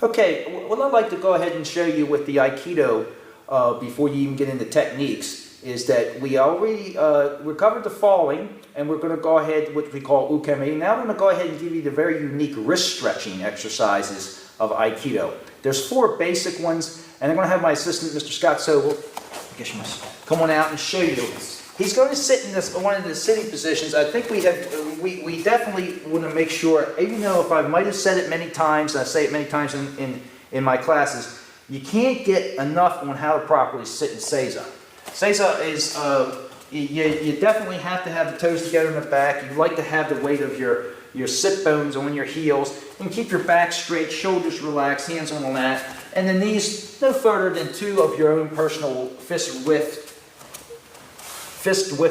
Okay, what I'd like to go ahead and show you with the Aikido, before you even get into techniques, is that we already we covered the falling, and we're going to go ahead what we call ukemi. Now I'm going to go ahead and give you the very unique wrist stretching exercises of Aikido. There's 4 basic ones, and I'm going to have my assistant, Mr. Scott Sobel, I guess you must come on out and show you. He's going to sit in one of the sitting positions. I think we definitely want to make sure, even though if I might have said it many times, and I say it many times in my classes, you can't get enough on how to properly sit in Seiza. Seiza is, you definitely have to have the toes together in the back. You like to have the weight of your sit bones on your heels, and keep your back straight, shoulders relaxed, hands on the mat, and the knees no further than 2 of your own personal fist width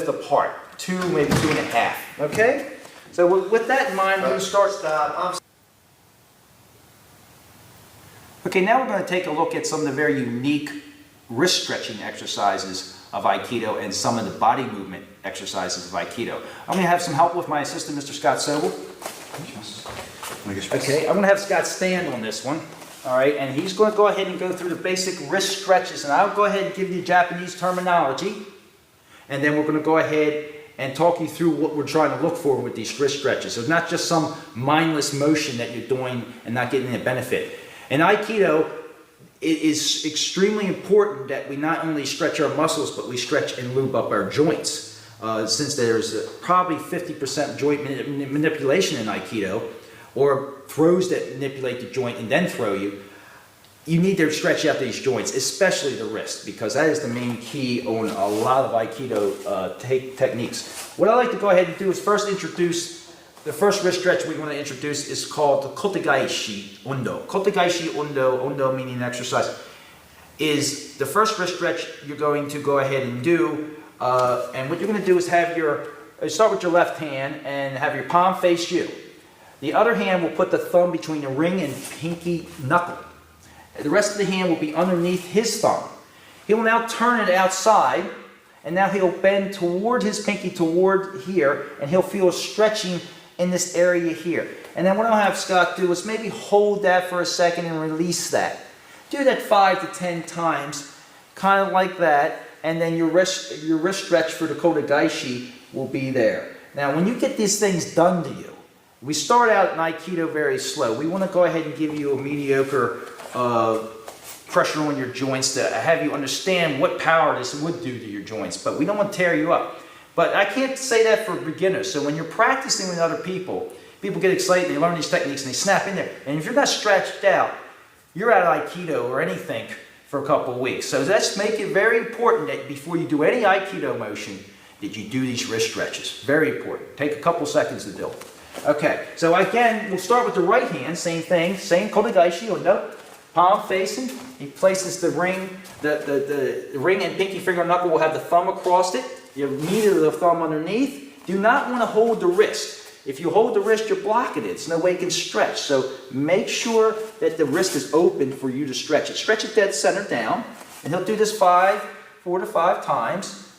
apart. 2, maybe 2.5. Okay? So with that in mind, we're going to start. Okay, now we're going to take a look at some of the very unique wrist stretching exercises of Aikido and some of the body movement exercises of Aikido. I'm going to have some help with my assistant, Mr. Scott Sobel. Okay, I'm going to have Scott stand on this one. All right, and he's going to go ahead and go through the basic wrist stretches, and I'll go ahead and give you Japanese terminology, and then we're going to go ahead and talk you through what we're trying to look for with these wrist stretches. So it's not just some mindless motion that you're doing and not getting any benefit. In Aikido, it is extremely important that we not only stretch our muscles, but we stretch and lube up our joints. Since there's probably 50% joint manipulation in Aikido, or throws that manipulate the joint and then throw you, you need to stretch out these joints, especially the wrist, because that is the main key on a lot of Aikido techniques. What I like to go ahead and do is first introduce, the first wrist stretch we want to introduce is called the Kotegaishi Undo. Kotegaishi Undo meaning exercise, is the first wrist stretch you're going to go ahead and do. And what you're going to do is start with your left hand and have your palm face you. The other hand will put the thumb between the ring and pinky knuckle. The rest of the hand will be underneath his thumb. He will now turn it outside, and now he'll bend toward his pinky toward here, and he'll feel stretching in this area here. And then what I'll have Scott do is maybe hold that for a second and release that. Do that 5 to 10 times, kind of like that, and then your wrist stretch for the Kotegaishi will be there. Now when you get these things done to you, we start out in Aikido very slow. We want to go ahead and give you a mediocre pressure on your joints to have you understand what power this would do to your joints, but we don't want to tear you up. But I can't say that for beginners. So when you're practicing with other people, people get excited, they learn these techniques, and they snap in there. And if you're not stretched out, you're out of Aikido or anything for a couple of weeks. So let's make it very important that before you do any Aikido motion, that you do these wrist stretches. Very important. Take a couple seconds to do. Okay, so again, we'll start with the right hand, same thing, same Kotegaishi Undo, palm facing. He places the ring, the ring and pinky finger knuckle will have the thumb across it. You needle the thumb underneath. Do not want to hold the wrist. If you hold the wrist, you're blocking it. There's no way it can stretch. So make sure that the wrist is open for you to stretch it. Stretch it dead center down, and he'll do this 4 to 5 times,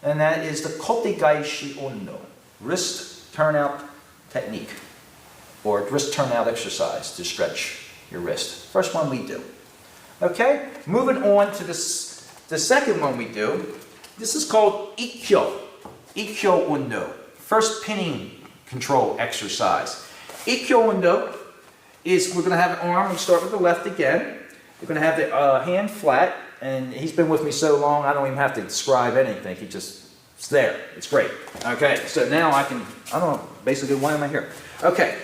and that is the Kotegaishi Undo, wrist turnout technique, or wrist turnout exercise to stretch your wrist. First one we do. Okay, moving on to the second one we do. This is called Ikkyo Undo, first pinning control exercise. Ikkyo Undo is, we're going to have an arm, we'll start with the left again. We're going to have the hand flat, and he's been with me so long I don't even have to describe anything. He just, it's there. It's great. Okay, so now I don't know, basically why am I here? Okay,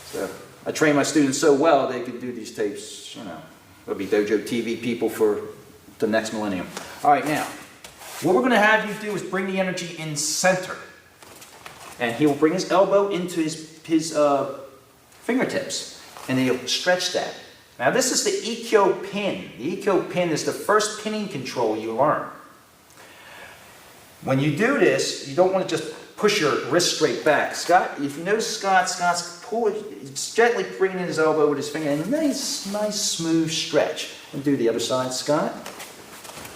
so I train my students so well they can do these tapes, you know, they'll be Dojo TV people for the next millennium. All right, now, what we're going to have you do is bring the energy in center. And he will bring his elbow into his fingertips, and he'll stretch that. Now this is the Ikkyo pin. The Ikkyo pin is the first pinning control you learn. When you do this, you don't want to just push your wrist straight back. Scott, if you notice Scott's gently bringing in his elbow with his finger, and a nice smooth stretch. And do the other side, Scott.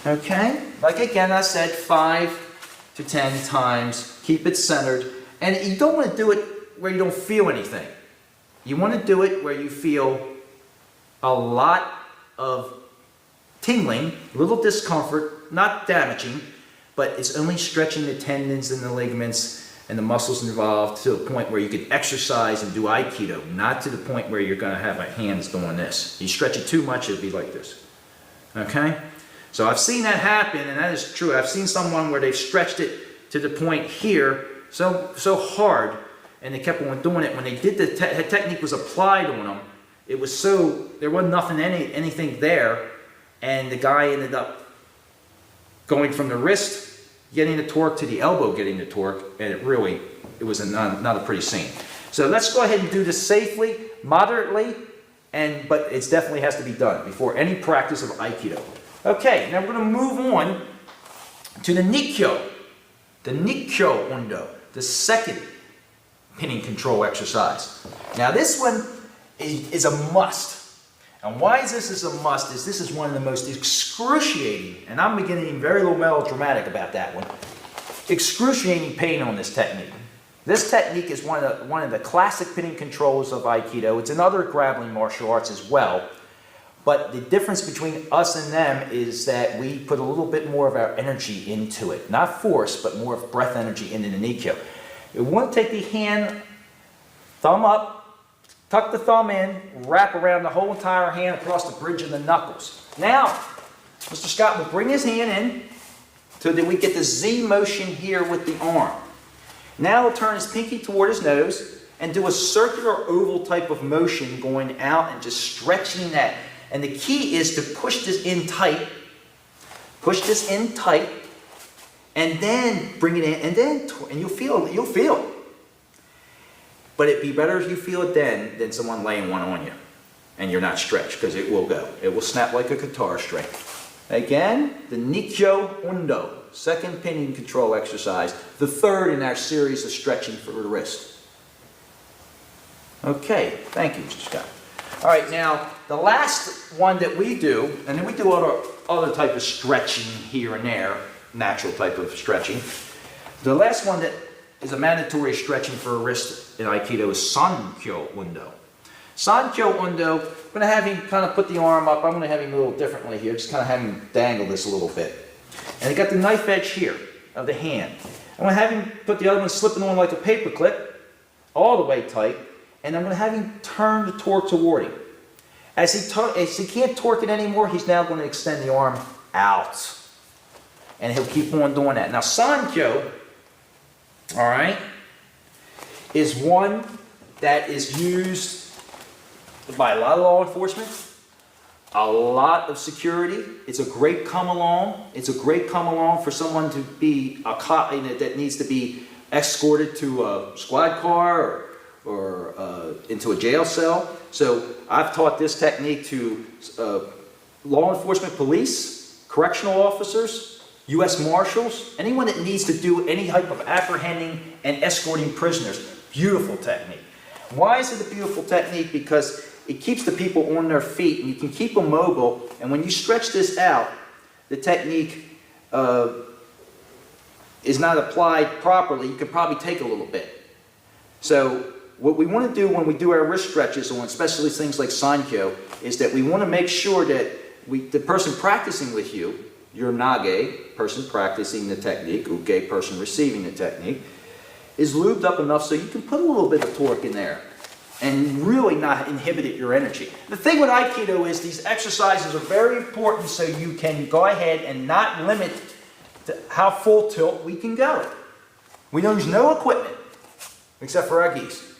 Okay, like again I said, 5 to 10 times. Keep it centered. And you don't want to do it where you don't feel anything. You want to do it where you feel a lot of tingling, a little discomfort, not damaging, but it's only stretching the tendons and the ligaments and the muscles involved to a point where you can exercise and do Aikido, not to the point where you're going to have my hands doing this. You stretch it too much, it'll be like this. Okay? So I've seen that happen, and that is true. I've seen someone where they've stretched it to the point here so hard, and they kept on doing it. When they did the technique was applied on them, it was so, there wasn't nothing, anything there, and the guy ended up going from the wrist, getting the torque, to the elbow getting the torque, and it was not a pretty scene. So let's go ahead and do this safely, moderately, but it definitely has to be done before any practice of Aikido. Okay, now we're going to move on to the Nikkyo Undo, the second pinning control exercise. Now this one is a must. And why is this a must is this is one of the most excruciating, and I'm beginning very little melodramatic about that one, excruciating pain on this technique. This technique is one of the classic pinning controls of Aikido. It's in other grappling martial arts as well. But the difference between us and them is that we put a little bit more of our energy into it. Not force, but more of breath energy into the Nikkyo. We want to take the hand, thumb up, tuck the thumb in, wrap around the whole entire hand across the bridge of the knuckles. Now, Mr. Scott will bring his hand in so that we get the Z motion here with the arm. Now he'll turn his pinky toward his nose and do a circular oval type of motion going out and just stretching that. And the key is to push this in tight, and then bring it in, and you'll feel it. But it'd be better if you feel it then than someone laying one on you and you're not stretched, because it will go. It will snap like a guitar string. Again, the Nikkyo Undo, second pinning control exercise, the third in our series of stretching for the wrist. Okay, thank you, Mr. Scott. All right, now the last one that we do, and then we do other type of stretching here and there, natural type of stretching. The last one that is a mandatory stretching for a wrist in Aikido is Sankyo Undo. Sankyo Undo, I'm going to have him kind of put the arm up. I'm going to have him a little differently here, just kind of have him dangle this a little bit. And I got the knife edge here of the hand. I'm going to have him put the other one slipping on like a paper clip, all the way tight, and I'm going to have him turn the torque toward him. As he can't torque it anymore, he's now going to extend the arm out. And he'll keep on doing that. Now Sankyo, all right, is one that is used by a lot of law enforcement, a lot of security. It's a great come along. It's a great come along for someone to be a cop that needs to be escorted to a squad car or into a jail cell. So I've taught this technique to law enforcement, police, correctional officers, U.S. Marshals, anyone that needs to do any type of apprehending and escorting prisoners. Beautiful technique. Why is it a beautiful technique? Because it keeps the people on their feet and you can keep them mobile. And when you stretch this out, the technique is not applied properly. You could probably take a little bit. So what we want to do when we do our wrist stretches, on especially things like Sankyo, is that we want to make sure that the person practicing with you, your Nage, person practicing the technique, Uke, person receiving the technique, is lubed up enough so you can put a little bit of torque in there and really not inhibit your energy. The thing with Aikido is these exercises are very important so you can go ahead and not limit how full tilt we can go. We use no equipment except for our gis.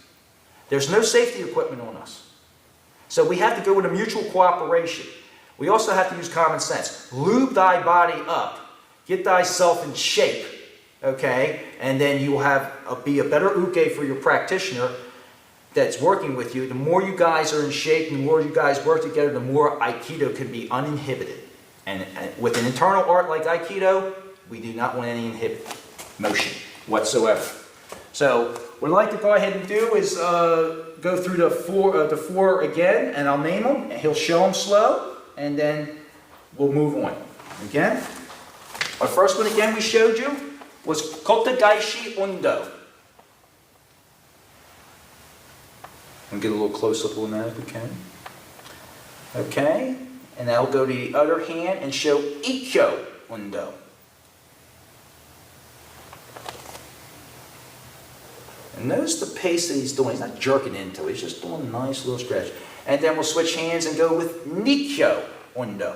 There's no safety equipment on us. So we have to go with a mutual cooperation. We also have to use common sense. Lube thy body up. Get thyself in shape. Okay? And then you will be a better uke for your practitioner that's working with you. The more you guys are in shape, the more you guys work together, the more Aikido can be uninhibited. And with an internal art like Aikido, we do not want any motion whatsoever. So what I'd like to go ahead and do is go through the four again, and I'll name them. And he'll show them slow. And then we'll move on. Again, our first one again we showed you was Kotagaishi Undo. And get a little close up on that if we can. Okay, and now go to the other hand and show Ikkyo Undo. And notice the pace that he's doing. He's not jerking into it. He's just doing a nice little stretch. And then we'll switch hands and go with Nikkyo Undo.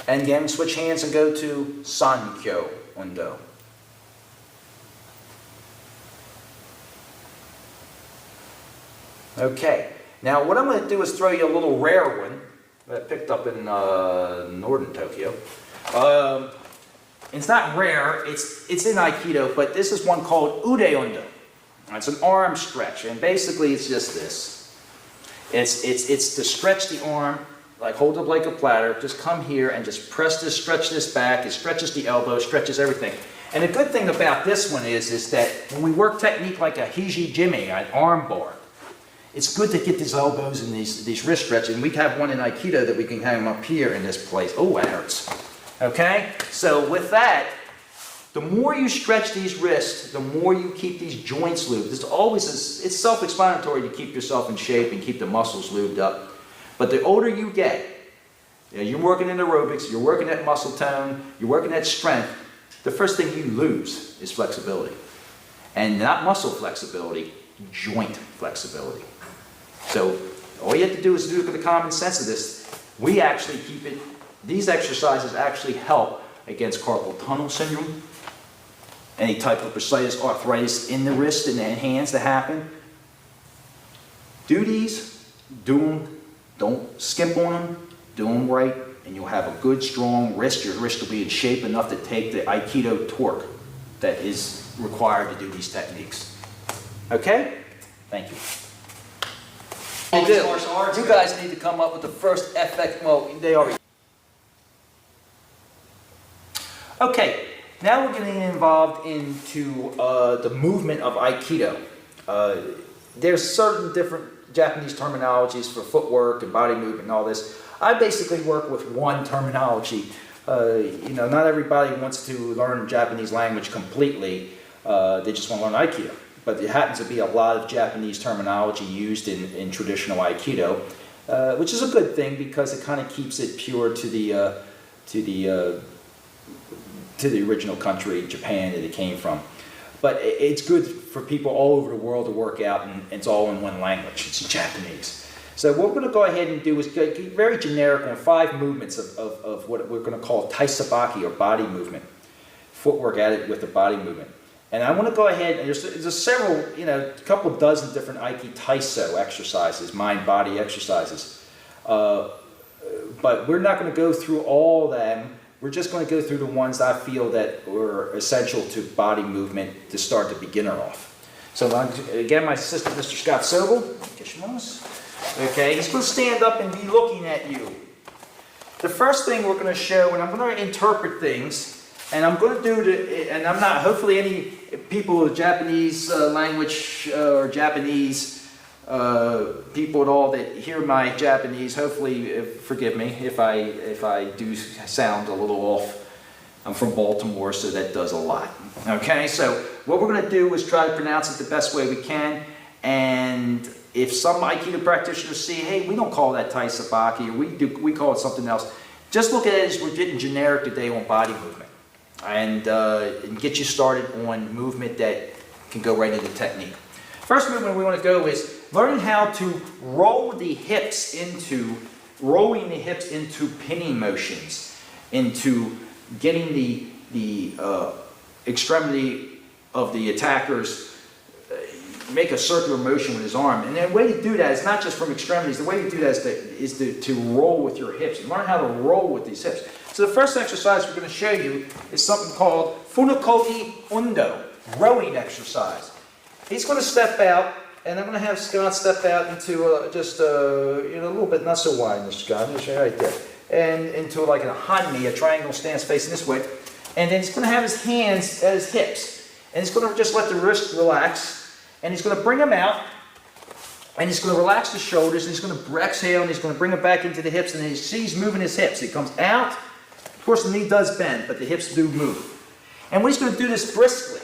And again, switch hands and go to Sankyo Undo. Okay, now what I'm going to do is throw you a little rare one that I picked up in northern Tokyo. It's not rare, it's in Aikido, but this is one called Ude Undo. It's an arm stretch, and basically it's just this. It's to stretch the arm, like hold it like a platter, just come here and just press this, stretch this back. It stretches the elbow, stretches everything. And the good thing about this one is that when we work technique like a hiji jime, an arm bar, it's good to get these elbows and these wrist stretches. And we have one in Aikido that we can hang up here in this place. Oh, that hurts. Okay? So with that, the more you stretch these wrists, the more you keep these joints lubed. It's self-explanatory to keep yourself in shape and keep the muscles lubed up. But the older you get, you're working in aerobics, you're working at muscle tone, you're working at strength, the first thing you lose is flexibility. And not muscle flexibility, joint flexibility. So all you have to do is look at the common sense of this. We actually keep it, these exercises actually help against carpal tunnel syndrome, any type of bursitis, arthritis in the wrist and the hands that happen. Do these, do them. Don't skimp on them, do them right, and you'll have a good, strong wrist. Your wrist will be in shape enough to take the Aikido torque that is required to do these techniques. Okay? Thank you. You guys need to come up with the first FX, well, they already. Okay, now we're getting involved into the movement of Aikido. There's certain different Japanese terminologies for footwork and body movement and all this. I basically work with one terminology. Not everybody wants to learn Japanese language completely. They just want to learn Aikido. But there happens to be a lot of Japanese terminology used in traditional Aikido, which is a good thing because it kind of keeps it pure to the original country, Japan, that it came from. But it's good for people all over the world to work out, and it's all in one language. It's Japanese. So what we're going to go ahead and do is get very generic on 5 movements of what we're going to call taisabaki, or body movement. Footwork at it with the body movement. And I want to go ahead, and there's several, a couple dozen different Aiki Taiso exercises, mind-body exercises. But we're not going to go through all of them. We're just going to go through the ones that I feel that were essential to body movement to start the beginner off. So again, my assistant, Mr. Scott Sobel. Okay, he's going to stand up and be looking at you. The first thing we're going to show, and I'm going to interpret things, and I'm going to do and I'm not, hopefully any people with Japanese language or Japanese people at all that hear my Japanese, hopefully forgive me if I do sound a little off. I'm from Baltimore, so that does a lot. Okay, so what we're going to do is try to pronounce it the best way we can, and if some Aikido practitioners see, hey, we don't call that taisabaki, or we call it something else, just look at it as we're getting generic today on body movement, and get you started on movement that can go right into technique. First movement we want to go is learning how to rolling the hips into pinning motions, into getting the extremity of the attackers make a circular motion with his arm. And the way to do that is not just from extremities. The way to do that is to roll with your hips. Learn how to roll with these hips. So the first exercise we're going to show you is something called Funakogi Undo, rowing exercise. He's going to step out, and I'm going to have Scott step out into just a little bit, not so wide, Mr. Scott, just right there, and into like a hanmi, a triangle stance facing this way. And then he's going to have his hands at his hips, and he's going to just let the wrist relax, and he's going to bring them out, and he's going to relax the shoulders, and he's going to exhale, and he's going to bring them back into the hips, and then he's moving his hips. He comes out. Of course, the knee does bend, but the hips do move. And he's going to do this briskly.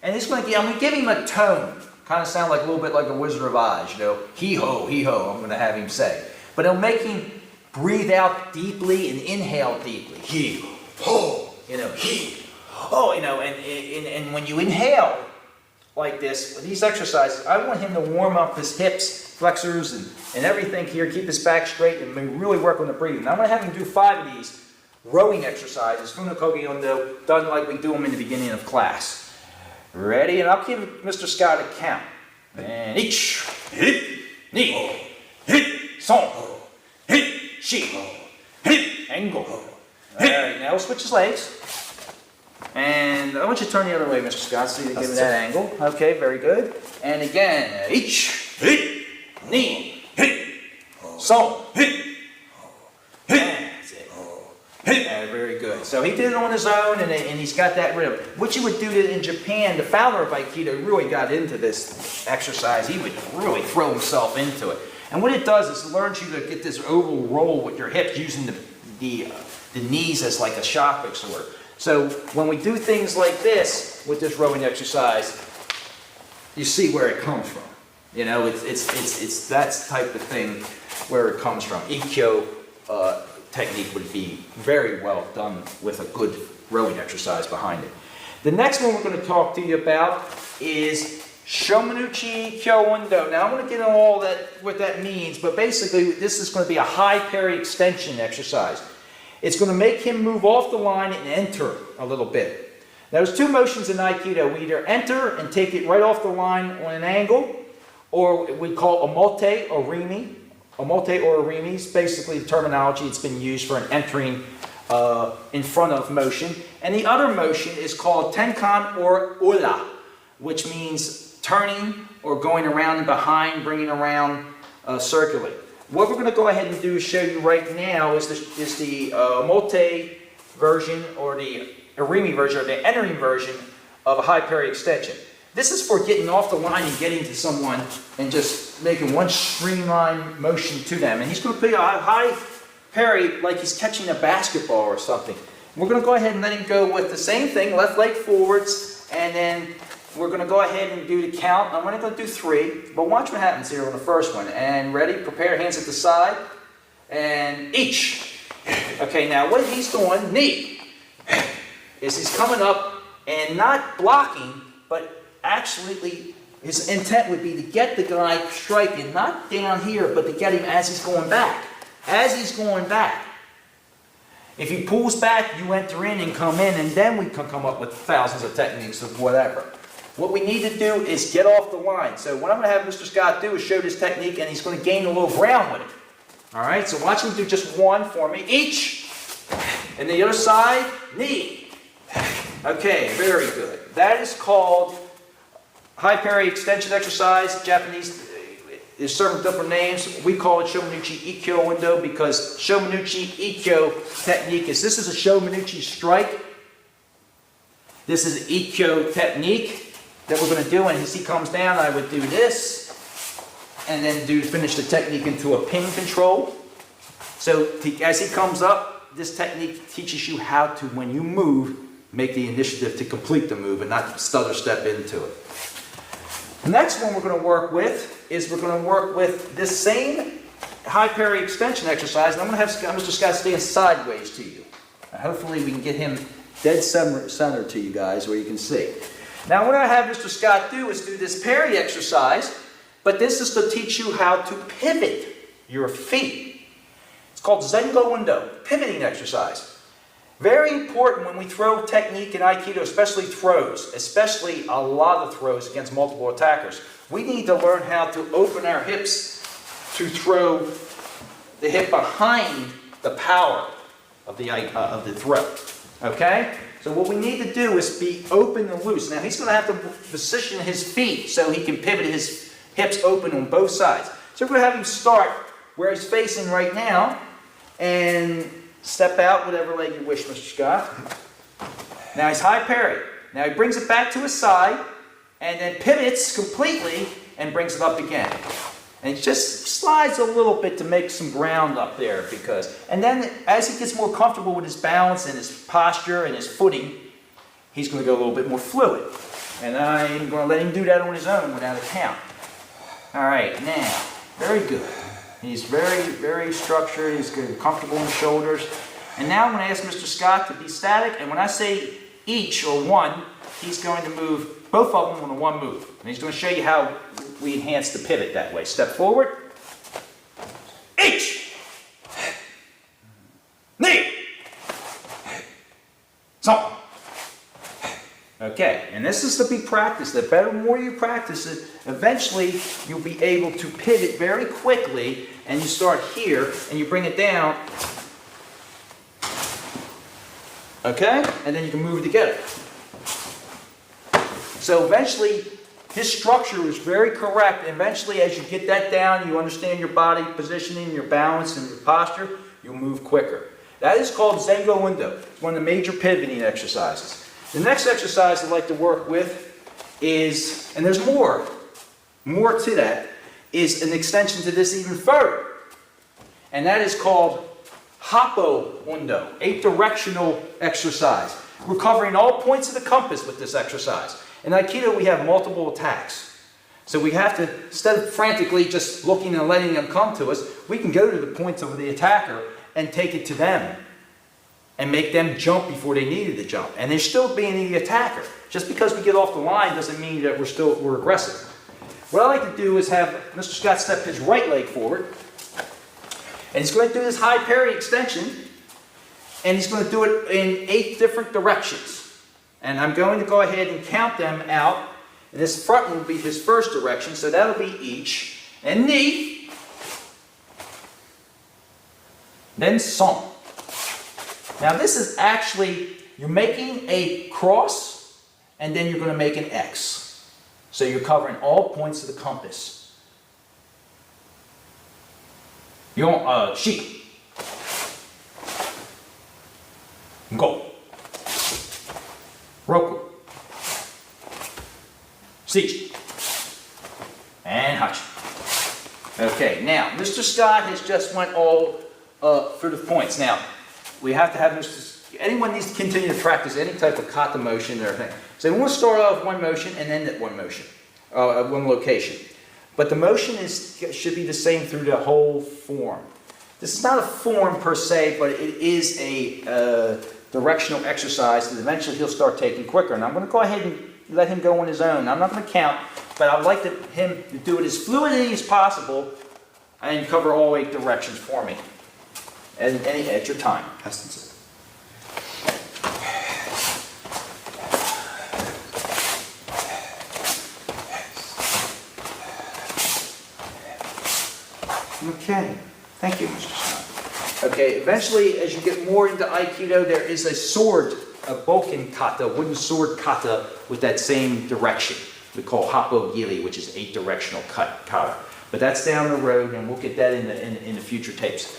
And he's going to I'm going to give him a tone. Kind of sound like a little bit like a Wizard of Oz, you know. Hee-ho, hee-ho, I'm going to have him say. But it'll make him breathe out deeply and inhale deeply. Hee-ho, you know, hee-ho, you know. And when you inhale like this, with these exercises, I want him to warm up his hips, flexors, and everything here, keep his back straight, and really work on the breathing. Now I'm going to have him do 5 of these rowing exercises, Funakogi Undo, done like we do them in the beginning of class. Ready? And I'll give Mr. Scott a count. And each, hit, knee, hit, song, hit, she, hit, and go. All right, now we'll switch his legs. And I want you to turn the other way, Mr. Scott, so you give me that angle. Okay, very good. And again, each, hit, knee, hit, song, hit, that's it. Very good. So he did it on his own, and he's got that rhythm. What you would do in Japan, the founder of Aikido really got into this exercise. He would really throw himself into it. And what it does is it learns you to get this oval roll with your hips using the knees as like a shock absorber. So when we do things like this with this rowing exercise, you see where it comes from. You know, it's that type of thing where it comes from. Ikkyo technique would be very well done with a good rowing exercise behind it. The next one we're going to talk to you about is Shomanuchi Kyo-Undo. Now I'm going to get into all that, what that means, but basically this is going to be a high parry extension exercise. It's going to make him move off the line and enter a little bit. Now there's 2 motions in Aikido. We either enter and take it right off the line on an angle, or we call omote or rimi. Omote or rimi is basically the terminology that's been used for an entering in front of motion. And the other motion is called tenkan or ula, which means turning or going around and behind, bringing around circularly. What we're going to go ahead and do is show you right now is the omote version or the irimi version or the entering version of a high parry extension. This is for getting off the line and getting to someone and just making one streamlined motion to them. And he's going to put a high parry like he's catching a basketball or something. We're going to go ahead and let him go with the same thing, left leg forwards, and then we're going to go ahead and do the count. I'm only going to do 3, but watch what happens here on the first one. And ready, prepare, hands at the side, and each. Okay, now what he's doing, knee, is he's coming up and not blocking, but actually, his intent would be to get the guy striking, not down here, but to get him as he's going back. As he's going back. If he pulls back, you enter in and come in, and then we can come up with thousands of techniques of whatever. What we need to do is get off the line. So what I'm going to have Mr. Scott do is show this technique, and he's going to gain a little ground with it. All right, so watch him do just 1 for me. Each. And the other side, knee. Okay, very good. That is called high parry extension exercise. Japanese is several different names. We call it Shomanuchi Ikkyo Undo because Shomanuchi Ikkyo technique is, this is a Shomanuchi strike. This is Ikkyo technique that we're going to do. And as he comes down, I would do this and then finish the technique into a pin control. So as he comes up, this technique teaches you how to, when you move, make the initiative to complete the move and not stutter step into it. The next one we're going to work with is we're going to work with this same high parry extension exercise, and I'm going to have Mr. Scott stand sideways to you. Now, hopefully we can get him dead center to you guys where you can see. Now what I have Mr. Scott do is do this parry exercise, but this is to teach you how to pivot your feet. It's called Zengo Undo, pivoting exercise. Very important when we throw technique in Aikido, especially throws, especially a lot of throws against multiple attackers. We need to learn how to open our hips to throw the hip behind the power of the throw. Okay? So what we need to do is be open and loose. Now he's going to have to position his feet so he can pivot his hips open on both sides. So we're going to have him start where he's facing right now and step out whatever leg you wish, Mr. Scott. Now he's high parry. Now he brings it back to his side and then pivots completely and brings it up again. And he just slides a little bit to make some ground up there and then as he gets more comfortable with his balance and his posture and his footing, he's going to go a little bit more fluid. And I'm going to let him do that on his own without a count. All right, now, very good. He's very, very structured. He's good, comfortable in the shoulders. And now I'm going to ask Mr. Scott to be static. And when I say each or one, he's going to move both of them on a one move. And he's going to show you how we enhance the pivot that way. Step forward. Each. Knee. So. Okay, and this is to be practiced. The more you practice it, eventually you'll be able to pivot very quickly, and you start here and you bring it down. Okay, and then you can move it together. So eventually, his structure is very correct. Eventually, as you get that down, you understand your body positioning, your balance, and your posture, you'll move quicker. That is called Zengo Undo. It's one of the major pivoting exercises. The next exercise I'd like to work with is, and there's more to that, is an extension to this even further. And that is called Hoppo Undo, a directional exercise. We're covering all points of the compass with this exercise. In Aikido, we have multiple attacks. So we have to, instead of frantically just looking and letting them come to us, we can go to the points of the attacker and take it to them. And make them jump before they needed to jump. And they're still being the attacker. Just because we get off the line doesn't mean that we're aggressive. What I like to do is have Mr. Scott step his right leg forward. And he's going to do this high parry extension. And he's going to do it in 8 different directions. And I'm going to go ahead and count them out. And this front one will be his first direction. So that'll be each. And knee. Then song. Now this is actually, you're making a cross, and then you're going to make an X. So you're covering all points of the compass. You want, sheep. Go. Roku. Siege. And Hutch. Okay, now Mr. Scott has just went all through the points. Now, we have to have anyone needs to continue to practice any type of kata motion or thing. So we want to start off with one motion and end at one motion, one location. But the motion should be the same through the whole form. This is not a form per se, but it is a directional exercise that eventually he'll start taking quicker. And I'm going to go ahead and let him go on his own. I'm not going to count, but I would like him to do it as fluidly as possible and cover all 8 directions for me. And at your time. Okay, thank you, Mr. Scott. Okay, eventually, as you get more into Aikido, there is a sword, a boken kata, wooden sword kata with that same direction. We call Hoppo Gili, which is 8-directional kata. But that's down the road, and we'll get that in the future tapes.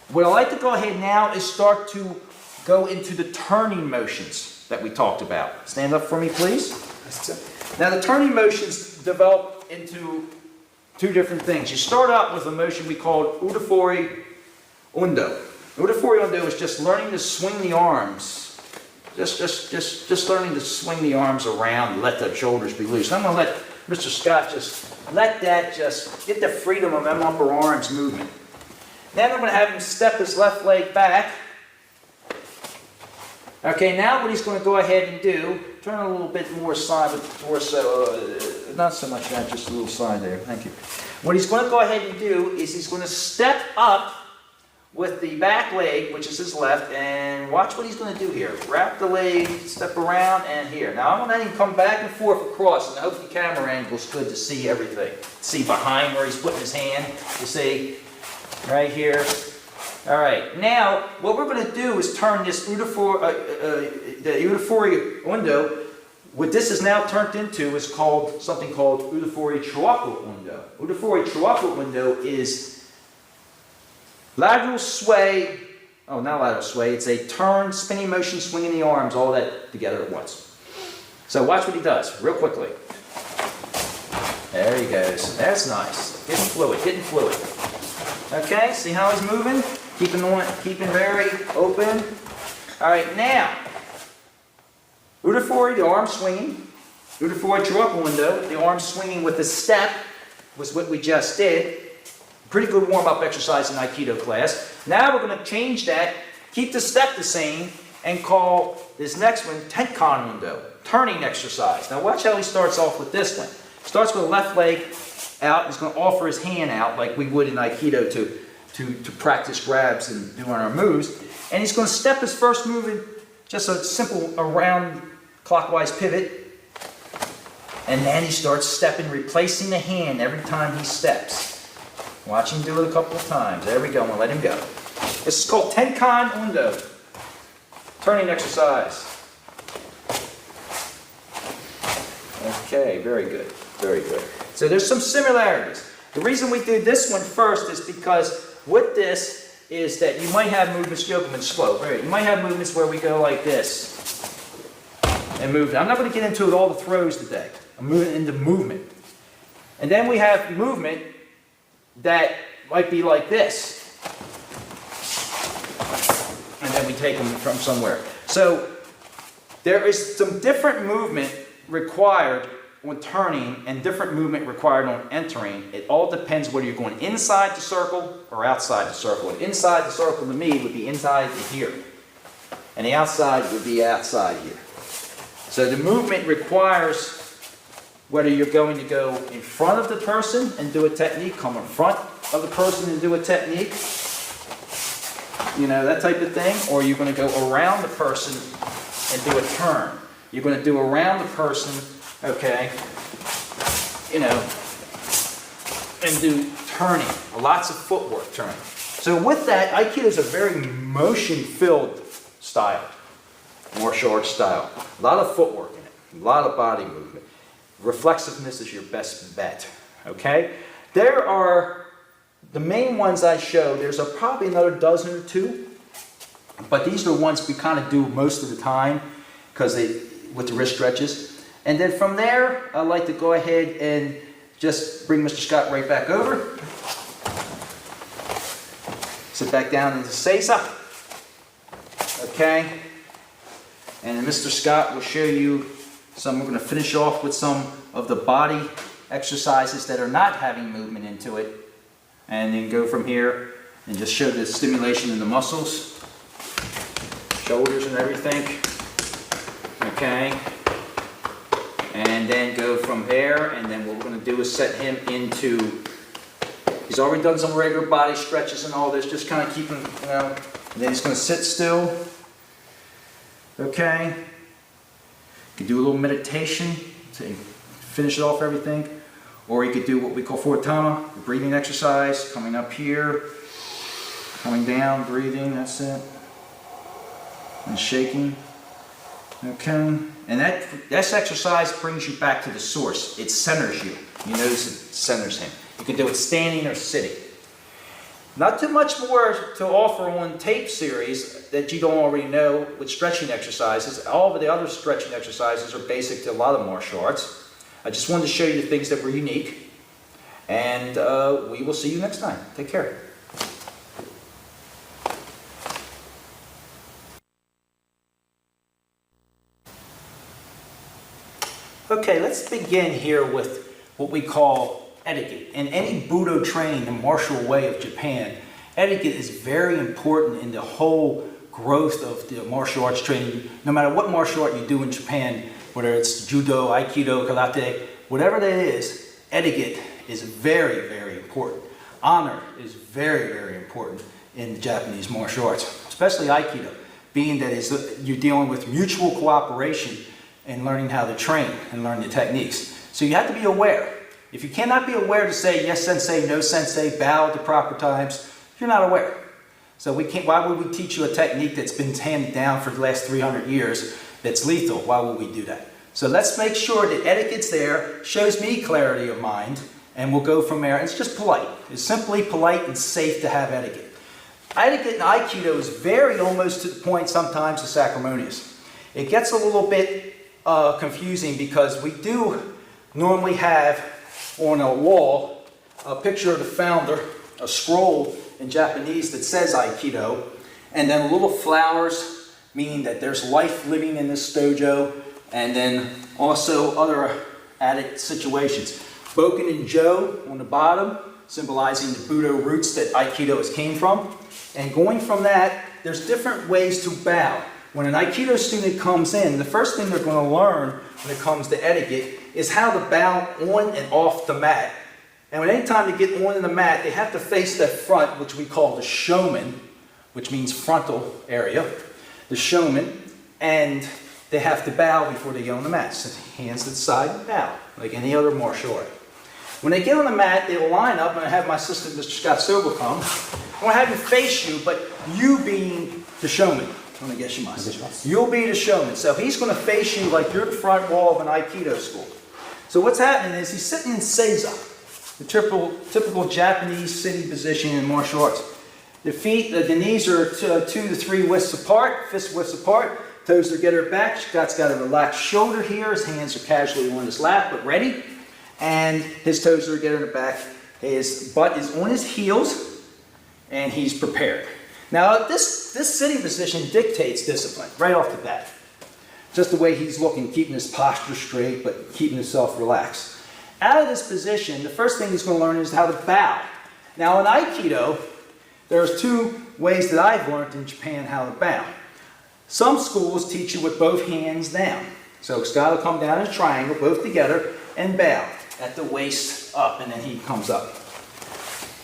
What I'd like to go ahead now is start to go into the turning motions that we talked about. Stand up for me, please. Now, the turning motions develop into 2 different things. You start out with a motion we call Udafori Undo. Udafori Undo is just learning to swing the arms. Just learning to swing the arms around and let the shoulders be loose. I'm going to let Mr. Scott just let that just get the freedom of them upper arms movement. Then I'm going to have him step his left leg back. Okay, now what he's going to go ahead and do, turn a little bit more side with the torso, not so much that, just a little side there, thank you. What he's going to go ahead and do is he's going to step up with the back leg, which is his left, and watch what he's going to do here. Wrap the leg, step around, and here. Now I'm going to let him come back and forth across, and I hope the camera angle is good to see everything. See behind where he's putting his hand, you see, right here. All right, now what we're going to do is turn this the Udafori Undo. What this is now turned into is called something called Udafori Chuaku Undo. Udafori Chuaku Undo is lateral sway. Oh, not lateral sway. It's a turn, spinning motion, swinging the arms, all that together at once. So watch what he does, real quickly. There he goes. That's nice. Getting fluid, getting fluid. Okay, see how he's moving? Keeping very open. All right, now, Udafori, the arm swinging. Udafori Choraku window, the arm swinging with the step was what we just did. Pretty good warm-up exercise in Aikido class. Now we're going to change that, keep the step the same, and call this next one Tenkan window, turning exercise. Now watch how he starts off with this one. Starts with the left leg out. He's going to offer his hand out like we would in Aikido to practice grabs and doing our moves. And he's going to step his first move in just a simple around clockwise pivot. And then he starts stepping, replacing the hand every time he steps. Watch him do it a couple of times. There we go. I'm going to let him go. This is called Tenkan Undo. Turning exercise. Okay, very good. Very good. So there's some similarities. The reason we do this one first is because with this is that you might have movements, Yokomen slow. Right? You might have movements where we go like this and move. I'm not going to get into all the throws today. I'm moving into movement. And then we have movement that might be like this. And then we take them from somewhere. So there is some different movement required on turning and different movement required on entering. It all depends whether you're going inside the circle or outside the circle. And inside the circle to me would be inside to here. And the outside would be outside here. So the movement requires whether you're going to go in front of the person and do a technique, come in front of the person and do a technique, you know, that type of thing, or you're going to go around the person and do a turn. You're going to do around the person, okay, you know, and do turning, lots of footwork turning. So with that, Aikido is a very motion-filled style, martial arts style. A lot of footwork in it, a lot of body movement. Reflexiveness is your best bet, okay? There are the main ones I show. There's probably another dozen or two, but these are the ones we kind of do most of the time because with the wrist stretches. And then from there, I like to go ahead and just bring Mr. Scott right back over. Sit back down into Seiza, okay? And then Mr. Scott will show you some. We're going to finish off with some of the body exercises that are not having movement into it, and then go from here and just show the stimulation in the muscles, shoulders and everything, okay? And then go from there, and then what we're going to do is set him into, he's already done some regular body stretches and all this, just kind of keep him, you know, and then he's going to sit still, okay? You could do a little meditation to finish it off everything. Or you could do what we call Fortama, the breathing exercise, coming up here, coming down, breathing, that's it. And shaking. Okay. And this exercise brings you back to the source. It centers you. You notice it centers him. You can do it standing or sitting. Not too much more to offer on tape series that you don't already know with stretching exercises. All of the other stretching exercises are basic to a lot of martial arts. I just wanted to show you the things that were unique. And we will see you next time. Take care. Okay, let's begin here with what we call etiquette. In any Budo training, the martial way of Japan, etiquette is very important in the whole growth of the martial arts training. No matter what martial art you do in Japan, whether it's judo, aikido, karate, whatever that is, etiquette is very, very important. Honor is very, very important in the Japanese martial arts, especially aikido, being that you're dealing with mutual cooperation and learning how to train and learn the techniques. So you have to be aware. If you cannot be aware to say yes sensei, no sensei, bow at the proper times, you're not aware. So why would we teach you a technique that's been handed down for the last 300 years that's lethal? Why would we do that? So let's make sure that etiquette's there, shows me clarity of mind, and we'll go from there. It's just polite. It's simply polite and safe to have etiquette. Etiquette in Aikido is very almost to the point sometimes of acrimonious. It gets a little bit confusing because we do normally have on a wall a picture of the founder, a scroll in Japanese that says Aikido, and then little flowers, meaning that there's life living in this dojo, and then also other added situations. Boken and Jo on the bottom, symbolizing the Budo roots that Aikido has came from. And going from that, there's different ways to bow. When an Aikido student comes in, the first thing they're going to learn when it comes to etiquette is how to bow on and off the mat. And when any time they get on the mat, they have to face the front, which we call the shomen, which means frontal area, the shomen, and they have to bow before they get on the mat. So hands to the side and bow, like any other martial art. When they get on the mat, they will line up, and I have my assistant, Mr. Scott Sobel, come. I'm going to have you face you, but you being the showman. I'm going to guess you must. You'll be the showman. So he's going to face you like you're the front wall of an Aikido school. So what's happening is he's sitting in Seiza, the typical Japanese sitting position in martial arts. The feet, the knees are 2 to 3 widths apart, fists widths apart. Toes are together back. Scott's got a relaxed shoulder here. His hands are casually on his lap, but ready. And his toes are together in the back. His butt is on his heels, and he's prepared. Now, this sitting position dictates discipline right off the bat. Just the way he's looking, keeping his posture straight, but keeping himself relaxed. Out of this position, the first thing he's going to learn is how to bow. Now, in Aikido, there's 2 ways that I've learned in Japan how to bow. Some schools teach you with both hands down. So Scott will come down in a triangle, both together, and bow at the waist up, and then he comes up.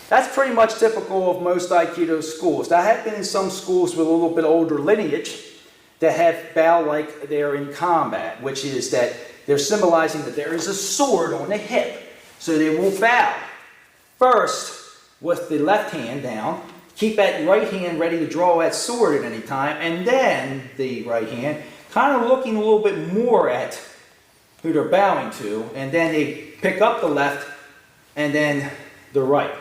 That's pretty much typical of most Aikido schools. Now, I have been in some schools with a little bit older lineage that have bow like they're in combat, which is that they're symbolizing that there is a sword on the hip. So they will bow first with the left hand down, keep that right hand ready to draw that sword at any time, and then the right hand kind of looking a little bit more at who they're bowing to, and then they pick up the left and then the right.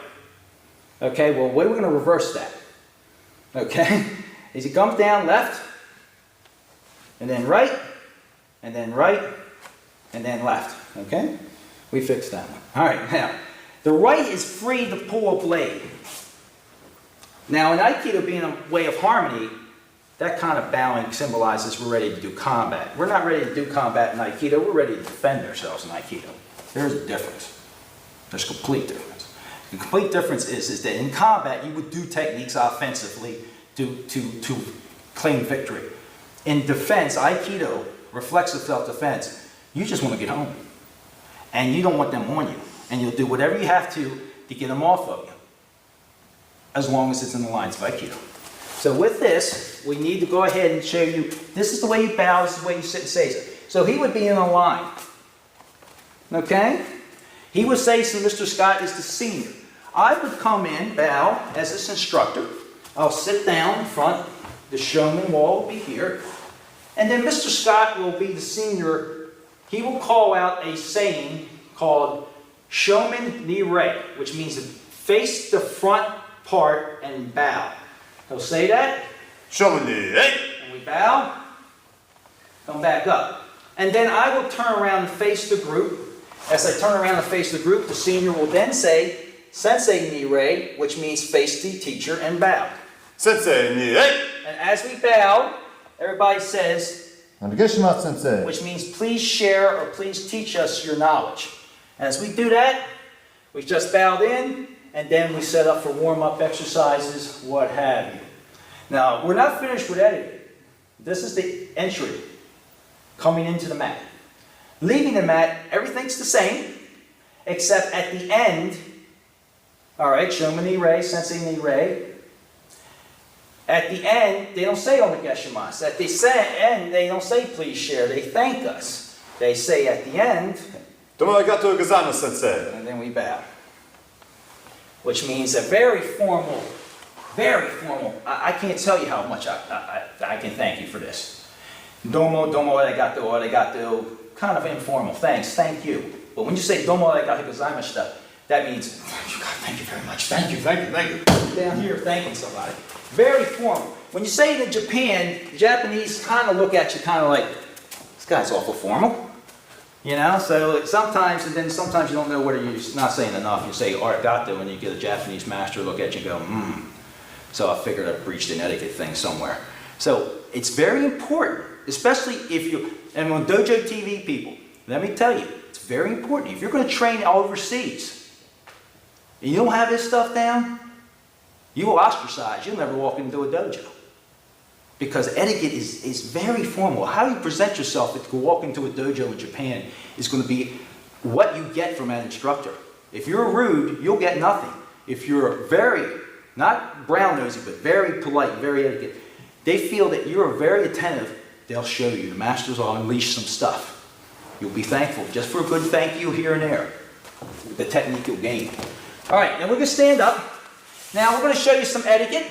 Okay, well, we're going to reverse that. Okay, as he comes down left, and then right, and then right, and then left. Okay, we fixed that one. All right, now, the right is free to pull a blade. Now, in Aikido being a way of harmony, that kind of bowing symbolizes we're ready to do combat. We're not ready to do combat in Aikido, we're ready to defend ourselves in Aikido. There's a difference. There's a complete difference. The complete difference is that in combat, you would do techniques offensively to claim victory. In defense, Aikido, reflexive self-defense, you just want to get home. And you don't want them on you. And you'll do whatever you have to get them off of you, as long as it's in the lines of Aikido. So with this, we need to go ahead and show you, this is the way you bow, this is the way you sit and seiza. So he would be in a line. Okay? He would say, so Mr. Scott is the senior. I would come in, bow as this instructor. I'll sit down in front. The showman wall will be here. And then Mr. Scott will be the senior. He will call out a saying called Shomen ni Rei, which means to face the front part and bow. He'll say that. Shomen ni Rei. And we bow. Come back up. And then I will turn around and face the group. As I turn around and face the group, the senior will then say Sensei ni Rei, which means face the teacher and bow. Sensei ni Rei. And as we bow, everybody says, Onegaishimasu, Sensei. which means please share or please teach us your knowledge. And as we do that, we just bowed in, and then we set up for warm-up exercises, what have you. Now, we're not finished with etiquette. This is the entry, coming into the mat. Leaving the mat, everything's the same, except at the end, all right, Shomen ni Rei, Sensei ni Rei. At the end, they don't say Onegaishimasu. At the end, they don't say please share. They thank us. They say at the end, Domo arigatou gozaimasu, Sensei. and then we bow. Which means a very formal, I can't tell you how much I can thank you for this. Domo arigatou, kind of informal, thanks, thank you. But when you say domo arigatou gozaimashita, that means, thank you very much, thank you. Down here, thanking somebody. Very formal. When you say it in Japan, the Japanese kind of look at you kind of like, this guy's awful formal. You know, so sometimes you don't know whether you're not saying enough. You say arigato, and you get a Japanese master look at you and go, So I figured I breached an etiquette thing somewhere. So it's very important especially if you, and on Dojo TV people, let me tell you, it's very important. If you're going to train overseas, and you don't have this stuff down, you will ostracize. You'll never walk into a dojo. Because etiquette is very formal. How you present yourself if you walk into a dojo in Japan is going to be what you get from that instructor. If you're rude, you'll get nothing. If you're very, not brown-nosy, but very polite, very etiquette, they feel that you're very attentive, they'll show you. The masters will unleash some stuff. You'll be thankful just for a good thank you here and there. The technique you'll gain. All right, now we're going to stand up. Now we're going to show you some etiquette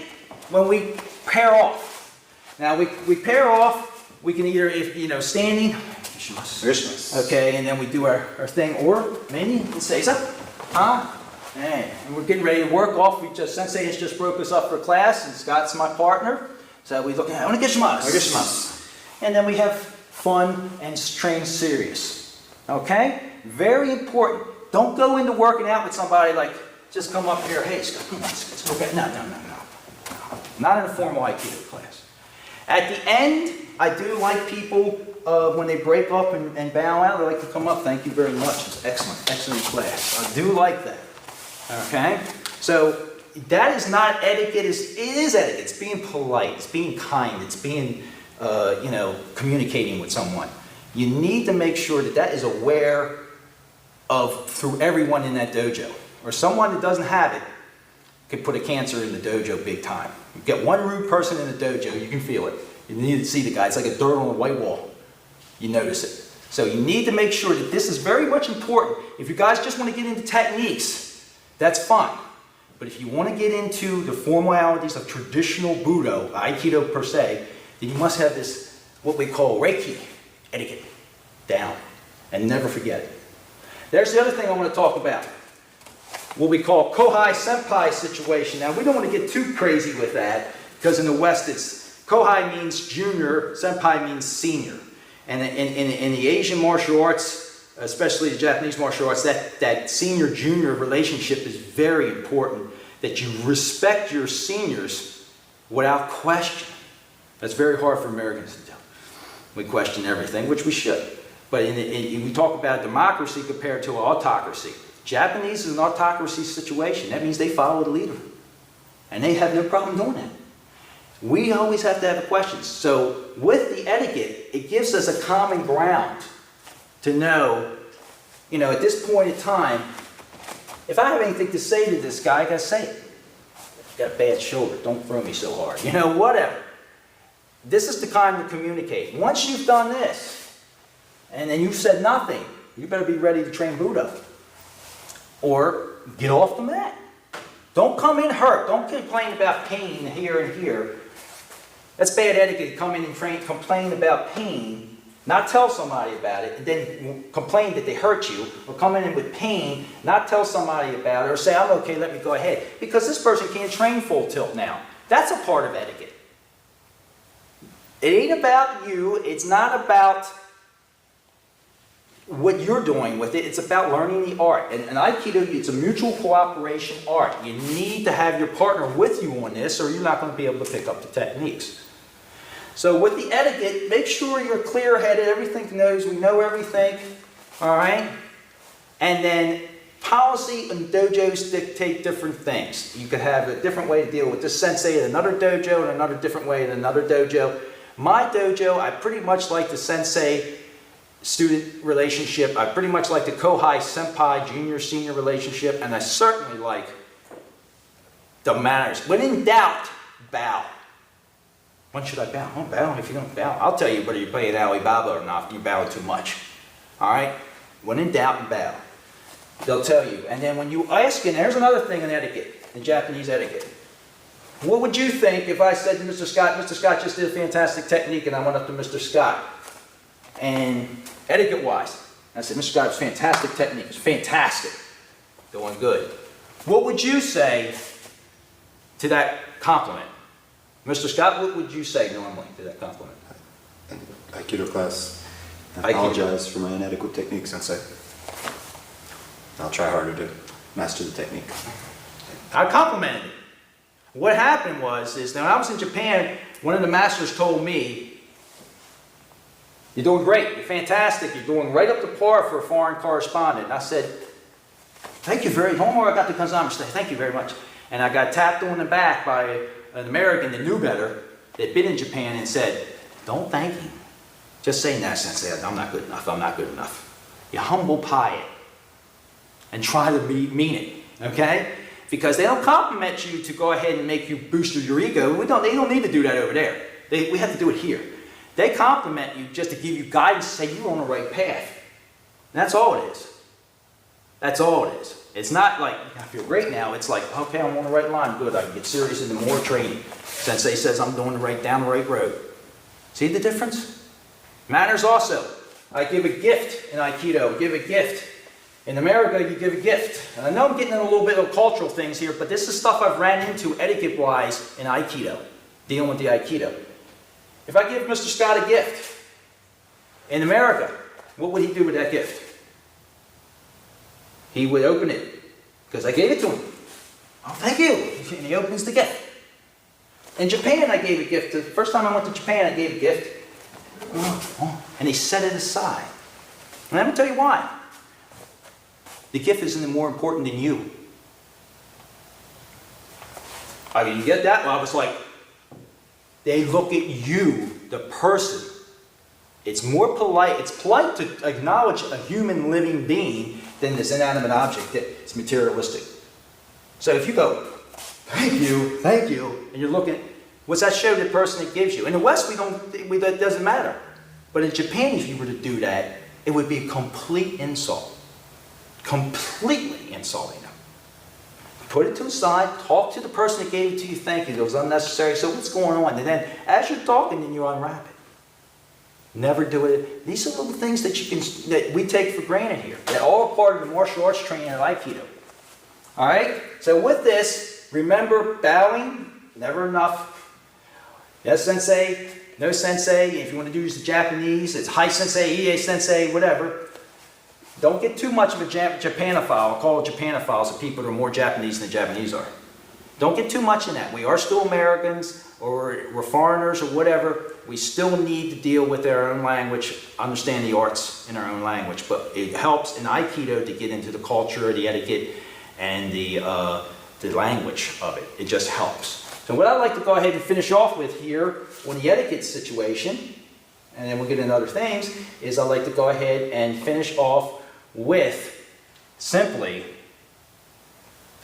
when we pair off. Now we pair off, we can either, if you know, standing, okay, and then we do our thing, or maybe say so, and we're getting ready to work off. Sensei has just broke us up for class, and Scott's my partner. So we look at and then we have fun and train serious. Okay? Very important. Don't go into working out with somebody like, just come up here, hey, Scott, let's go get, no. Not in a formal Aikido class. At the end, I do like people, when they break up and bow out, they like to come up, thank you very much. It's excellent class. I do like that. Okay? So, that is not etiquette, it is etiquette. It's being polite, it's being kind, it's being, communicating with someone. You need to make sure that that is aware of through everyone in that dojo. Or someone that doesn't have it could put a cancer in the dojo big time. You get one rude person in the dojo, you can feel it. You need to see the guy, it's like a dirt on a white wall. You notice it. So you need to make sure that this is very much important. If you guys just want to get into techniques, that's fine. But if you want to get into the formalities of traditional Budo, Aikido per se, then you must have this, what we call Reiki etiquette, down. And never forget it. There's the other thing I want to talk about. What we call Kohai Senpai situation. Now, we don't want to get too crazy with that, because in the West, it's Kohai means junior, Senpai means senior. And in the Asian martial arts, especially the Japanese martial arts, that senior-junior relationship is very important, that you respect your seniors without question. That's very hard for Americans to do. We question everything, which we should. But we talk about democracy compared to autocracy. Japanese is an autocracy situation. That means they follow the leader. And they have no problem doing that. We always have to have a question. So with the etiquette, it gives us a common ground to know, at this point in time, if I have anything to say to this guy, I gotta say it. I've got a bad shoulder, don't throw me so hard. Whatever. This is the time to communicate. Once you've done this, and then you've said nothing, you better be ready to train Budo. Or get off the mat. Don't come in hurt. Don't complain about pain here and here. That's bad etiquette. Come in and complain about pain, not tell somebody about it, and then complain that they hurt you, or come in with pain, not tell somebody about it, or say, I'm okay, let me go ahead. Because this person can't train full tilt now. That's a part of etiquette. It ain't about you. It's not about what you're doing with it. It's about learning the art. And Aikido, it's a mutual cooperation art. You need to have your partner with you on this, or you're not going to be able to pick up the techniques. So with the etiquette, make sure you're clear-headed. Everything knows, we know everything. All right? And then policy and dojos dictate different things. You could have a different way to deal with this sensei at another dojo, and another different way at another dojo. My dojo, I pretty much like the sensei-student relationship. I pretty much like the Kohai Senpai junior-senior relationship, and I certainly like the manners. When in doubt, bow. When should I bow? Don't bow if you don't bow. I'll tell you whether you're playing Alibaba or not if you bow too much. All right? When in doubt, bow. They'll tell you. And then when you ask, and there's another thing in etiquette, in Japanese etiquette. What would you think if I said to Mr. Scott just did a fantastic technique, and I went up to Mr. Scott, and etiquette-wise, I said, Mr. Scott, it's fantastic technique. It's fantastic. Doing good. What would you say to that compliment? Mr. Scott, what would you say normally to that compliment? Aikido class. I Aikido. apologize for my inadequate technique, Sensei. I'll try harder to master the technique. I complimented it. What happened was, when I was in Japan, one of the masters told me, You're doing great. You're fantastic. You're doing right up to par for a foreign correspondent. And I said, thank you very much. I got the Kazama. Thank you very much. And I got tapped on the back by an American that knew better, that'd been in Japan, and said, don't thank him. Just say, nah, sensei, I'm not good enough. I'm not good enough. You humble pie it. And try to mean it. Okay? Because they don't compliment you to go ahead and make you boost your ego. They don't need to do that over there. We have to do it here. They compliment you just to give you guidance, say you're on the right path. And that's all it is. That's all it is. It's not like, I feel great now. It's like, okay, I'm on the right line. Good, I can get serious into more training. Sensei says I'm down the right road. See the difference? Manners also. I give a gift in Aikido. Give a gift. In America, you give a gift. And I know I'm getting into a little bit of cultural things here, but this is stuff I've ran into etiquette-wise in Aikido, dealing with the Aikido. If I give Mr. Scott a gift in America, what would he do with that gift? He would open it, because I gave it to him. Oh, thank you. And he opens the gift. In Japan, I gave a gift. The first time I went to Japan, I gave a gift. And he set it aside. And let me tell you why. The gift isn't more important than you. I mean, you get that? Well, I was like, they look at you, the person. It's more polite. It's polite to acknowledge a human living being than this inanimate object that's materialistic. So if you go, thank you, and you're looking, what's that show the person that gives you? In the West, that doesn't matter. But in Japan, if you were to do that, it would be a complete insult. Completely insulting them. Put it to the side, talk to the person that gave it to you, thank you, it was unnecessary, so what's going on? And then, as you're talking, then you unwrap it. Never do it. These are little things that we take for granted here. They're all part of the martial arts training at Aikido. Alright? So with this, remember, bowing, never enough. Yes, sensei, no sensei. If you want to use the Japanese, it's hi sensei, ie sensei, whatever. Don't get too much of a Japanophile. I'll call it Japanophiles, so people that are more Japanese than the Japanese are. Don't get too much in that. We are still Americans, or we're foreigners, or whatever. We still need to deal with our own language, understand the arts in our own language. But it helps in Aikido to get into the culture, the etiquette, and the language of it. It just helps. So what I'd like to go ahead and finish off with here on the etiquette situation, and then we'll get into other things, is I'd like to go ahead and finish off with simply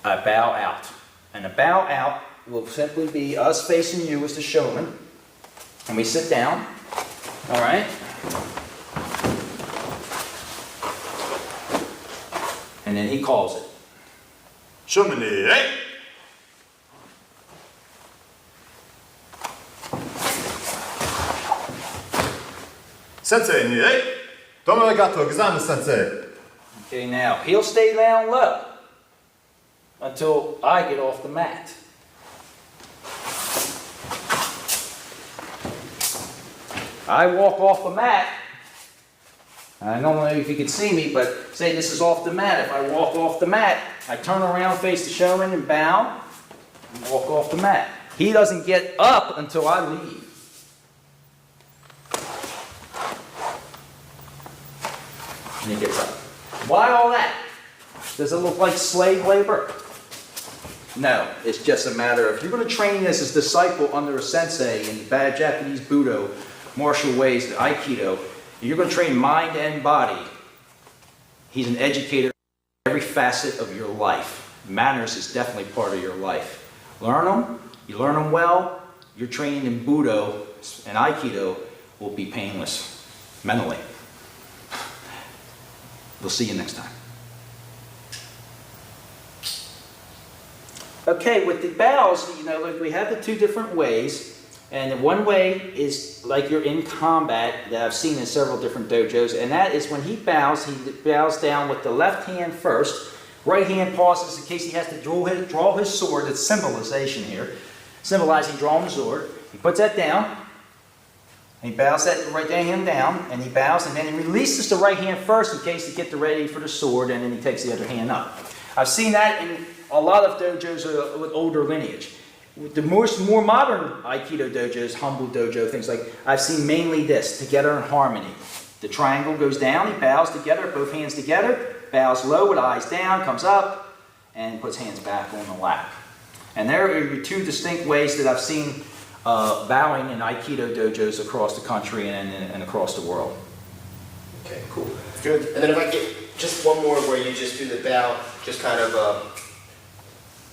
a bow out. And a bow out will simply be us facing you as the showman. And we sit down. All right? And then he calls it. Shumini, hey! Sensei, ni, hey! Domo arigato gozaimasu, sensei. Okay, now, he'll stay down low until I get off the mat. I walk off the mat. I don't know if you can see me, but say this is off the mat. If I walk off the mat, I turn around, face the showman, and bow, and walk off the mat. He doesn't get up until I leave. And he gets up. Why all that? Does it look like slave labor? No, it's just a matter of, if you're going to train as a disciple under a sensei in bad Japanese Budo, martial ways, Aikido, you're going to train mind and body. He's an educator in every facet of your life. Manners is definitely part of your life. Learn them, you learn them well, your training in Budo and Aikido will be painless mentally. We'll see you next time. Okay, with the bows, like we have the two different ways. And one way is like you're in combat that I've seen in several different dojos. And that is when he bows down with the left hand first. Right hand pauses in case he has to draw his sword. It's symbolization here. Symbolizing drawing the sword. He puts that down. And he bows that right hand down, and he bows, and then he releases the right hand first in case to get ready for the sword, and then he takes the other hand up. I've seen that in a lot of dojos with older lineage. The more modern Aikido dojos, humble dojo, things like, I've seen mainly this, together in harmony. The triangle goes down, he bows together, both hands together, bows low with eyes down, comes up, and puts hands back on the lap. And there are your two distinct ways that I've seen bowing in Aikido dojos across the country and across the world. Okay, cool. Good. And then if I get just one more where you just do the bow, just kind of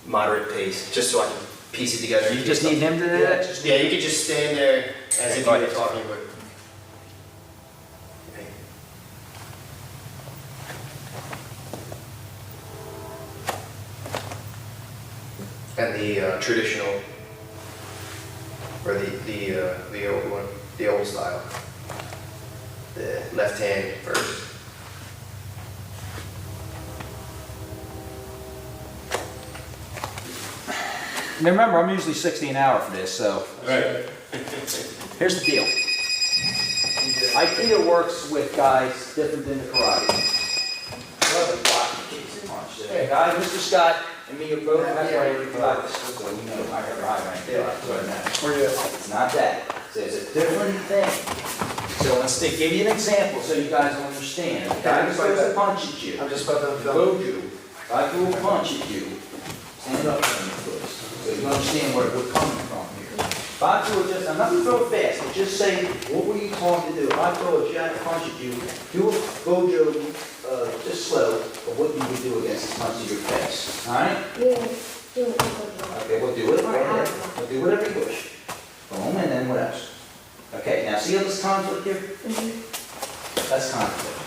moderate pace, just so I can piece it together. You just need him to do that? Yeah, you could just stand there as if you were talking, but. Okay. And the traditional, or the old one, the old style. The left hand first. Remember, I'm usually 60 an hour for this, so. Right. Here's the deal. Aikido works with guys different than the karate. Okay, guys, Mr. Scott and me are both ready for practice, so we know I got right right there. It's not that. So it's a different thing. So let's give you an example so you guys will understand. If a guy throws a punch at you, I'm just about to go you. If I throw a punch at you, stand up on your foot. So you understand where we're coming from here. If I throw it just, I'm not going to throw it fast, but just say, what were you taught to do? If I throw a jab punch at you, do a gojo just slow, but what you would do against this punch to your face. Alright? Okay, we'll do it. Go ahead. We'll do whatever you wish. Boom, and then what else? Okay, now see how this conflict here? That's conflict.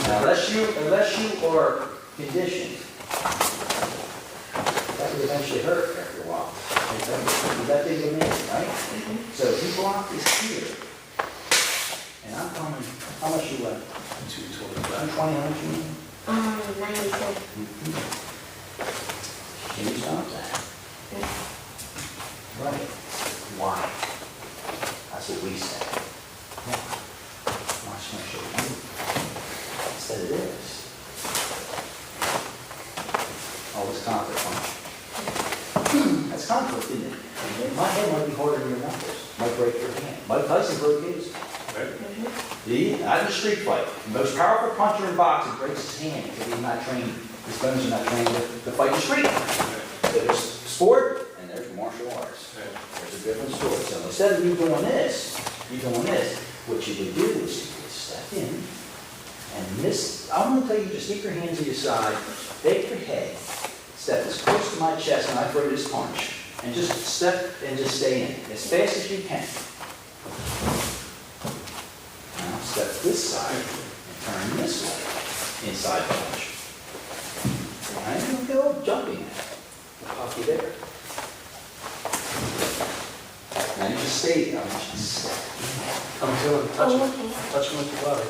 Now, unless you are conditioned, that would eventually hurt after a while. That big of a man, right? So if you block this here, and I'm coming, how much you left? 220, how much you need? 97. Can you stop that? Right. Why? That's what we say. Watch my show you. Instead of this. All this conflict punch. That's conflict, isn't it? My head might be harder than your knuckles. Might break your hand. Mike Tyson broke his. Not in a street fight. The most powerful puncher in boxing breaks his hand because he's not trained. His bones are not trained to fight in the street. There's sport and there's martial arts. There's a different story. So instead of you doing this, what you would do is you would step in and this. I'm going to tell you, just keep your hands to your side, bake your head, step as close to my chest when I throw this punch, and just step and just stay in as fast as you can. Now step this side and turn this way, inside punch. And you'll go jumping. Pop you there. Now you just stay there. I want you to step. Come to him, touch him. Okay. Touch him with your body.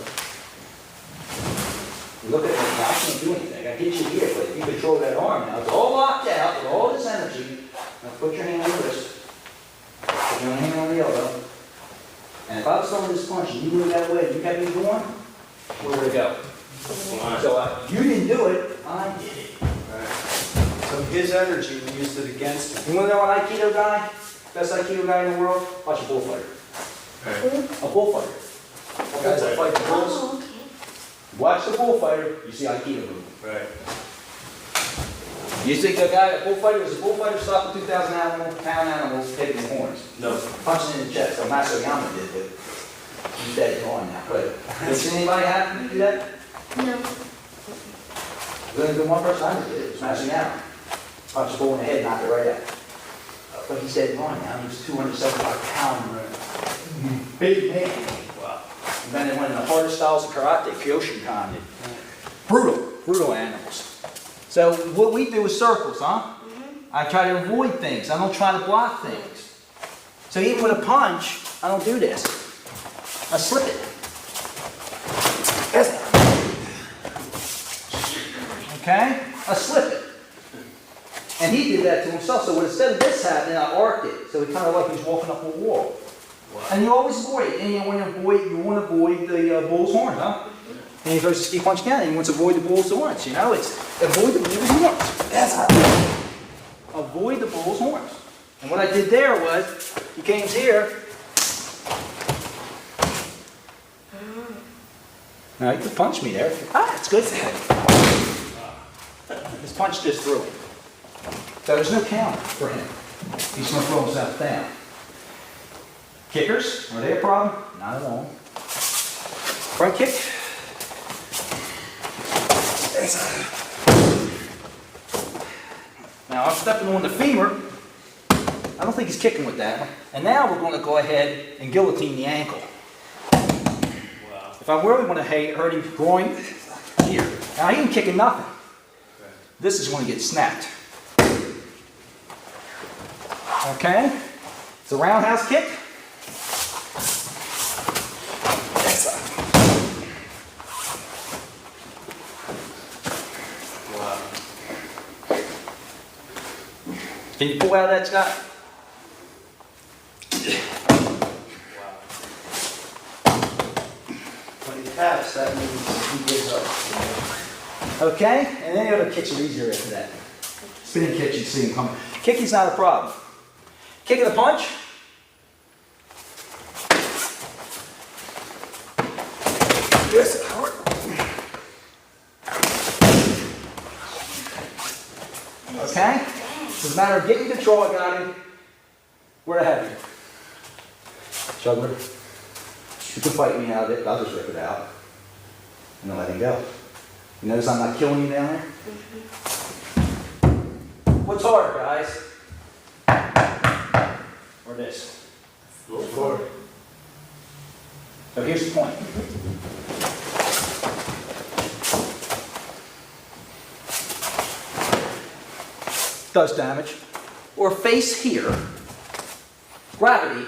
Look at it, now I can't do anything. I hit you here, but if you control that arm now, it's all locked out with all this energy. Now put your hand on the wrist. Put your hand on the elbow. And if I was throwing this punch and you went that way, you kept me going, where would it go? So you didn't do it, I did it. So his energy, we used it against him. You want to know an Aikido guy? Best Aikido guy in the world? Watch a bullfighter. A bullfighter. Guys that fight the bulls. Oh, okay. Watch the bullfighter, you see Aikido move. Right. You think a bullfighter was a bullfighter stopping 2,000 pound animals taking the horns? No. Punching in the chest. So Masoyama did, but he's dead gone now. But has anybody happen to do that? No. There's only one person I ever did it. It was Masoyama. Punched a bull in the head, knocked it right out. But he's dead gone now. He was 275 pound big man. Wow. And then they went in the hardest styles of karate, Kyoshinkan. Brutal animals. So what we do is circles, huh? I try to avoid things. I don't try to block things. So even with a punch, I don't do this. I slip it. Okay? I slip it. And he did that to himself. So instead of this happening, I arced it. So it kind of like he's walking up a wall. Wow. And you always avoid it. And you want to avoid the bull's horn, huh? And he throws a ski punch again, and he wants to avoid the bull's horns. It's avoid the bull's horns. That's how. Avoid the bull's horns. And what I did there was, he came here. Now, you could punch me there. It's good. Just punch this through him. So there's no counter for him. He's going to throw himself down. Kickers, are they a problem? Not at all. Front kick. Now I'm stepping on the femur. I don't think he's kicking with that one. And now we're going to go ahead and guillotine the ankle. If I really want to hurt him groin, here. Now he ain't kicking nothing. This is going to get snapped. Okay? It's a roundhouse kick. Can you pull out that, Scott? When he taps, that means he gives up. Okay? And any other kicks are easier after that. Spinning kicks, you see him coming. Kicking's not a problem. Kick of the punch. Yes. Okay? It's a matter of getting control. I got him. Where to have you? Juggler. You can fight me out of it. I'll just rip it out. And then let him go. You notice I'm not killing you down there? What's harder, guys? Or this? Floor. So here's the point. Does damage. Or face here. Gravity.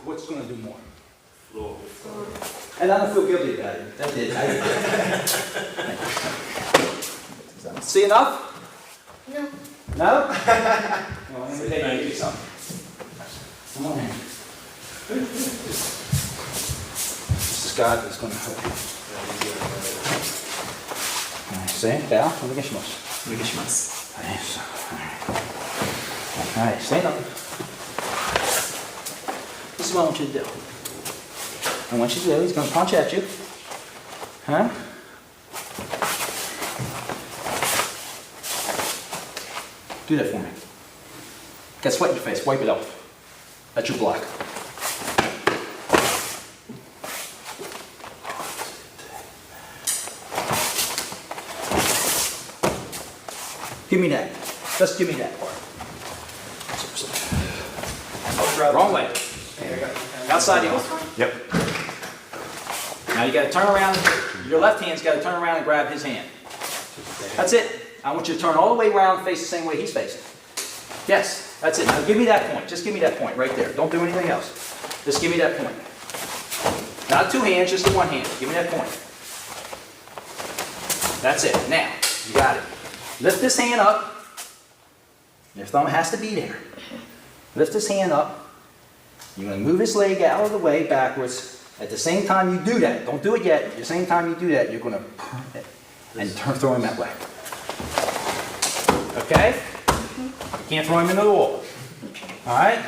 What's going to do more? Floor. And I don't feel guilty about it. That did. See enough? No. No? Well, let me take you something. Come on in. Mr. Scott is going to help you. See? Down. Onegaishimasu. Nice. All right, stand up. This is what I want you to do. I want you to do, he's going to punch at you. Huh? Do that for me. Got sweat in your face, wipe it off. That's your block. Give me that. Just give me that part. Wrong way. Outside the arm. Yep. Now you got to turn around. Your left hand's got to turn around and grab his hand. That's it. I want you to turn all the way around and face the same way he's facing. Yes, that's it. Now give me that point. Just give me that point right there. Don't do anything else. Just give me that point. Not two hands, just the one hand. Give me that point. That's it. Now, you got it. Lift this hand up. Your thumb has to be there. Lift this hand up. You're going to move his leg out of the way backwards. At the same time you do that, don't do it yet. At the same time you do that, you're going to and throw him that way. Okay? You can't throw him into the wall. All right?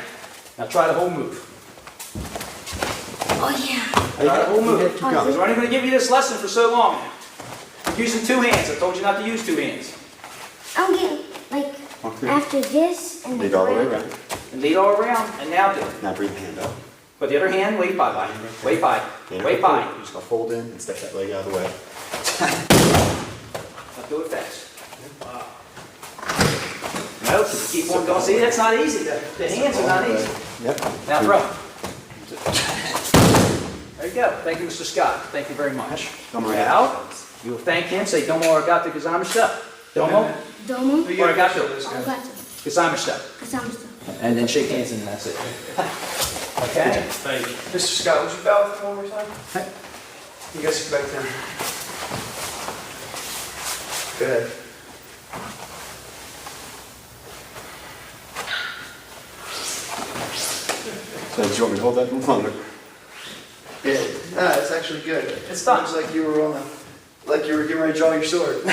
Now try the whole move. Oh yeah. Try the whole move. Oh, Because we're only going to give you this lesson for so long. You're using two hands. I told you not to use two hands. I'm getting like after this and Lead all the way around. And lead all around, and now do it. Now bring the hand up. But the other hand, way by. Way by. Way by. You're just going to fold in and step that leg out of the way. Now do it fast. Nope, keep on going. See, that's not easy. The hands are not easy. Yep. Now throw. There you go. Thank you, Mr. Scott. Thank you very much. Now, you will thank him. Say, Domo arigato gozaimasu. Domo Domo. arigato Arigato. gozaimasu. Gozaimasu. And then shake hands and that's it. Okay? Thank you. Mr. Scott, would you bow with me one more time? You guys can back down. Good. So do you want me to hold that a little longer? Yeah. No, it's actually good. It's done. Looks like you were on the, like you were getting ready to draw your sword.